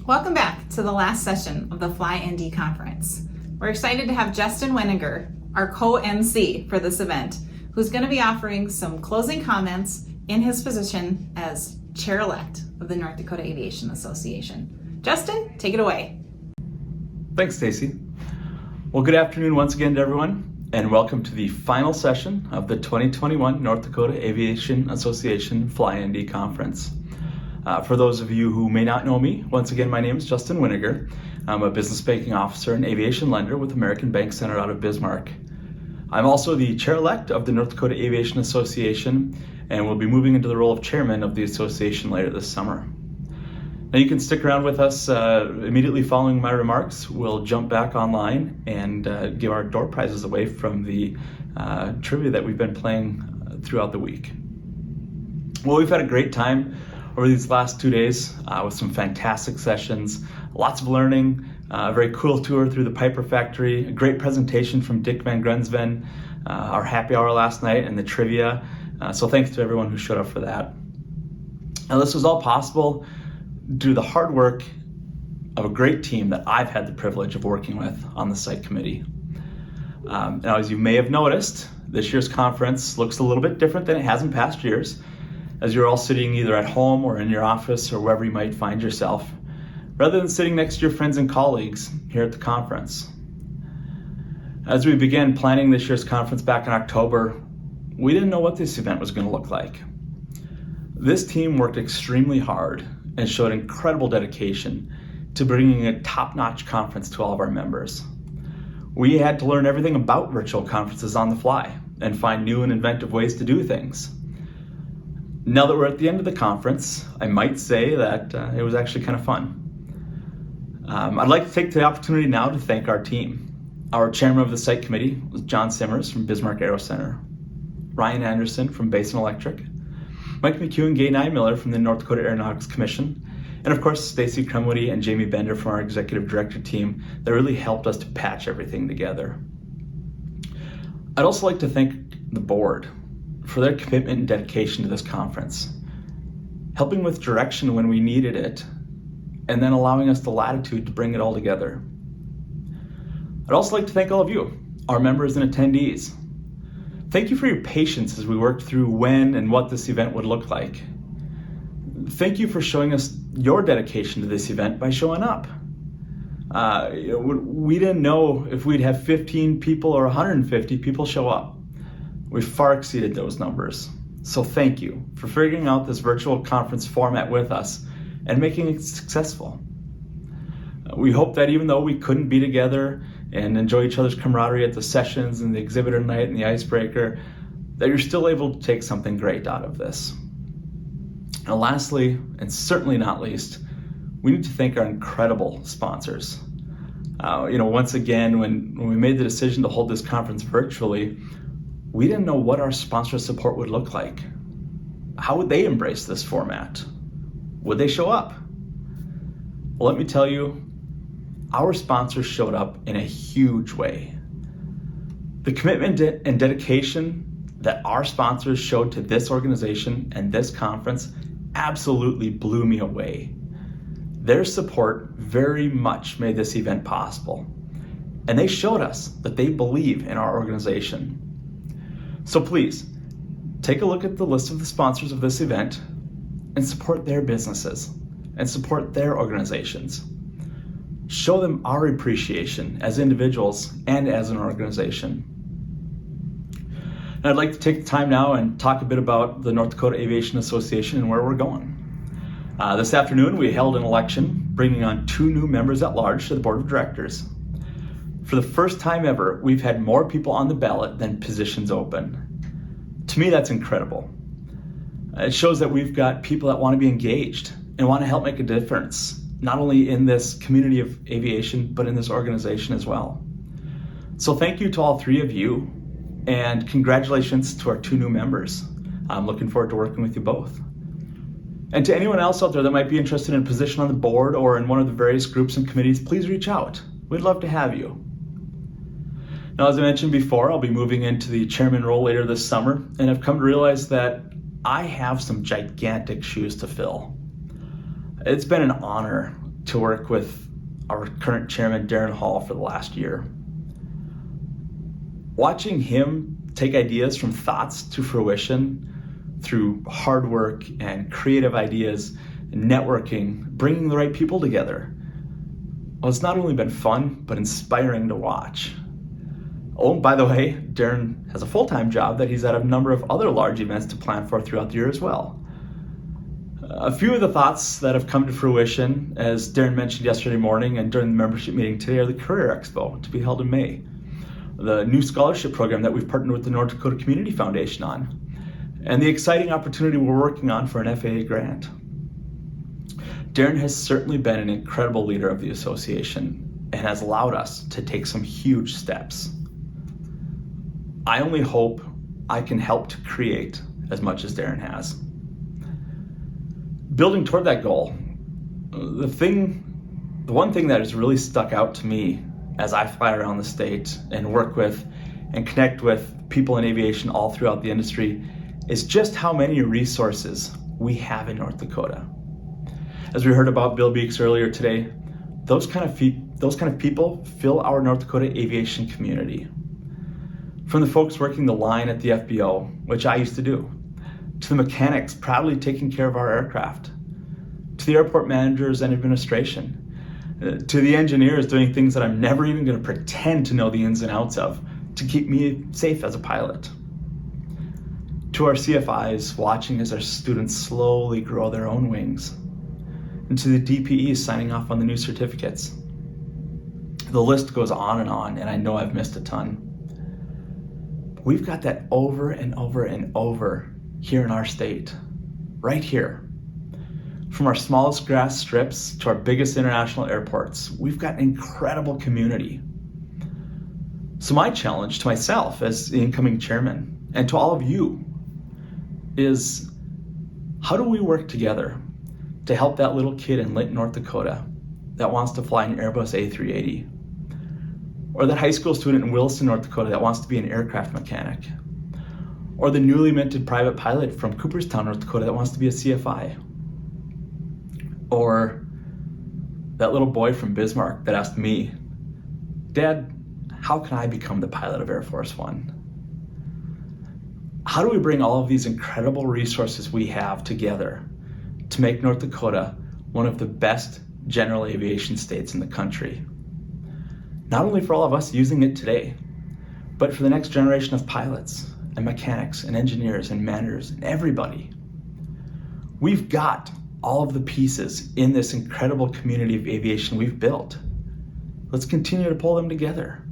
Welcome back to the last session of the Fly ND conference. We're excited to have Justin Weniger, our co-MC for this event, who's going to be offering some closing comments in his position as chair-elect of the North Dakota Aviation Association. Justin, take it away. Thanks, Stacy. Well, good afternoon once again to everyone, and welcome to the final session of the 2021 North Dakota Aviation Association Fly ND Conference. For those of you who may not know me, once again, my name is Justin Weniger. I'm a business banking officer and aviation lender with American Bank Center out of Bismarck. I'm also the chair-elect of the North Dakota Aviation Association and will be moving into the role of chairman of the association later this summer. Now you can stick around with us immediately following my remarks. We'll jump back online and give our door prizes away from the trivia that we've been playing throughout the week. Well, we've had a great time over these last 2 days with some fantastic sessions, lots of learning, a very cool tour through the Piper factory, a great presentation from Dick Van Grensven, our happy hour last night, and the trivia. So thanks to everyone who showed up for that. Now this was all possible due to the hard work of a great team that I've had the privilege of working with on the site committee. Now, as you may have noticed, this year's conference looks a little bit different than it has in past years, as you're all sitting either at home or in your office or wherever you might find yourself, rather than sitting next to your friends and colleagues here at the conference. As we began planning this year's conference back in October, we didn't know what this event was going to look like. This team worked extremely hard and showed incredible dedication to bringing a top-notch conference to all of our members. We had to learn everything about virtual conferences on the fly and find new and inventive ways to do things. Now that we're at the end of the conference, I might say that it was actually kind of fun. I'd like to take the opportunity now to thank our team. Our chairman of the site committee was John Simmers from Bismarck Aero Center, Ryan Anderson from Basin Electric, Mike McHugh and Gay Miller from the North Dakota Aeronautics Commission, and of course Stacy Kremwoody and Jamie Bender from our executive director team that really helped us to patch everything together. I'd also like to thank the board for their commitment and dedication to this conference, helping with direction when we needed it, and then allowing us the latitude to bring it all together. I'd also like to thank all of you, our members and attendees. Thank you for your patience as we worked through when and what this event would look like. Thank you for showing us your dedication to this event by showing up. We didn't know if we'd have 15 people or 150 people show up. We far exceeded those numbers. So thank you for figuring out this virtual conference format with us and making it successful. We hope that even though we couldn't be together and enjoy each other's camaraderie at the sessions and the exhibitor night and the icebreaker, that you're still able to take something great out of this. And lastly, and certainly not least, we need to thank our incredible sponsors. Once again, when we made the decision to hold this conference virtually, we didn't know what our sponsor support would look like. How would they embrace this format? Would they show up? Well, let me tell you, our sponsors showed up in a huge way. The commitment and dedication that our sponsors showed to this organization and this conference absolutely blew me away. Their support very much made this event possible, and they showed us that they believe in our organization. So please, take a look at the list of the sponsors of this event and support their businesses and support their organizations. Show them our appreciation as individuals and as an organization. And I'd like to take the time now and talk a bit about the North Dakota Aviation Association and where we're going. This afternoon, we held an election, bringing on 2 new members at large to the board of directors. For the first time ever, we've had more people on the ballot than positions open. To me, that's incredible. It shows that we've got people that want to be engaged and want to help make a difference, not only in this community of aviation, but in this organization as well. So thank you to all 3 of you, and congratulations to our 2 new members. I'm looking forward to working with you both. And to anyone else out there that might be interested in a position on the board or in one of the various groups and committees, please reach out. We'd love to have you. Now, as I mentioned before, I'll be moving into the chairman role later this summer, and I've come to realize that I have some gigantic shoes to fill. It's been an honor to work with our current chairman, Darren Hall, for the last year. Watching him take ideas from thoughts to fruition through hard work and creative ideas, and networking, bringing the right people together, well, it's not only been fun, but inspiring to watch. Oh, by the way, Darren has a full-time job that he's at a number of other large events to plan for throughout the year as well. A few of the thoughts that have come to fruition, as Darren mentioned yesterday morning and during the membership meeting today, are the Career Expo to be held in May, the new scholarship program that we've partnered with the North Dakota Community Foundation on, and the exciting opportunity we're working on for an FAA grant. Darren has certainly been an incredible leader of the association and has allowed us to take some huge steps. I only hope I can help to create as much as Darren has. Building toward that goal, the one thing that has really stuck out to me as I fly around the state and work with and connect with people in aviation all throughout the industry is just how many resources we have in North Dakota. As we heard about Bill Beeks earlier today, those kind of people fill our North Dakota aviation community. From the folks working the line at the FBO, which I used to do, to the mechanics proudly taking care of our aircraft, to the airport managers and administration, to the engineers doing things that I'm never even going to pretend to know the ins and outs of to keep me safe as a pilot, to our CFIs watching as our students slowly grow their own wings, and to the DPEs signing off on the new certificates. The list goes on, and I know I've missed a ton. We've got that over and over and over here in our state, right here. From our smallest grass strips to our biggest international airports, we've got an incredible community. So my challenge to myself as the incoming chairman and to all of you is, how do we work together to help that little kid in Linton, North Dakota that wants to fly an Airbus A380? Or that high school student in Williston, North Dakota that wants to be an aircraft mechanic? Or the newly minted private pilot from Cooperstown, North Dakota that wants to be a CFI? Or that little boy from Bismarck that asked me, Dad, how can I become the pilot of Air Force One? How do we bring all of these incredible resources we have together to make North Dakota one of the best general aviation states in the country? Not only for all of us using it today, but for the next generation of pilots and mechanics and engineers and managers and everybody. We've got all of the pieces in this incredible community of aviation we've built. Let's continue to pull them together.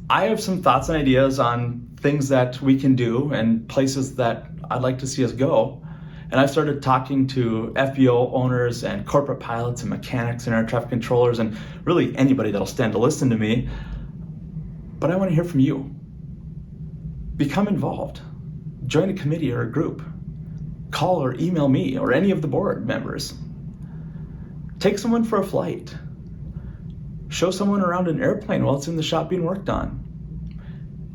I have some thoughts and ideas on things that we can do and places that I'd like to see us go. And I've started talking to FBO owners and corporate pilots and mechanics and air traffic controllers and really anybody that'll stand to listen to me. But I want to hear from you. Become involved. Join a committee or a group. Call or email me or any of the board members. Take someone for a flight. Show someone around an airplane while it's in the shop being worked on.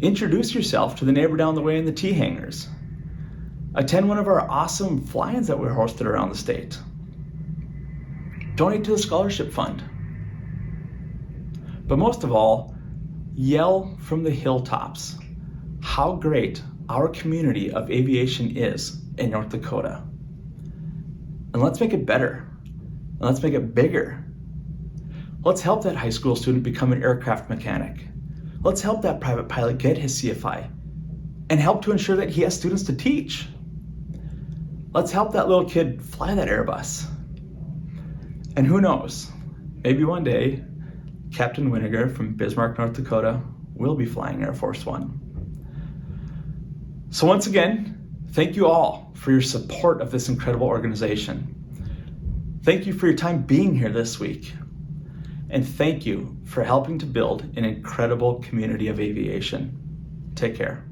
Introduce yourself to the neighbor down the way in the T hangars. Attend one of our awesome fly-ins that we're hosted around the state. Donate to the scholarship fund. But most of all, yell from the hilltops how great our community of aviation is in North Dakota. And let's make it better. And let's make it bigger. Let's help that high school student become an aircraft mechanic. Let's help that private pilot get his CFI and help to ensure that he has students to teach. Let's help that little kid fly that Airbus. And who knows, maybe one day, Captain Winiger from Bismarck, North Dakota will be flying Air Force One. So once again, thank you all for your support of this incredible organization. Thank you for your time being here this week. And thank you for helping to build an incredible community of aviation. Take care.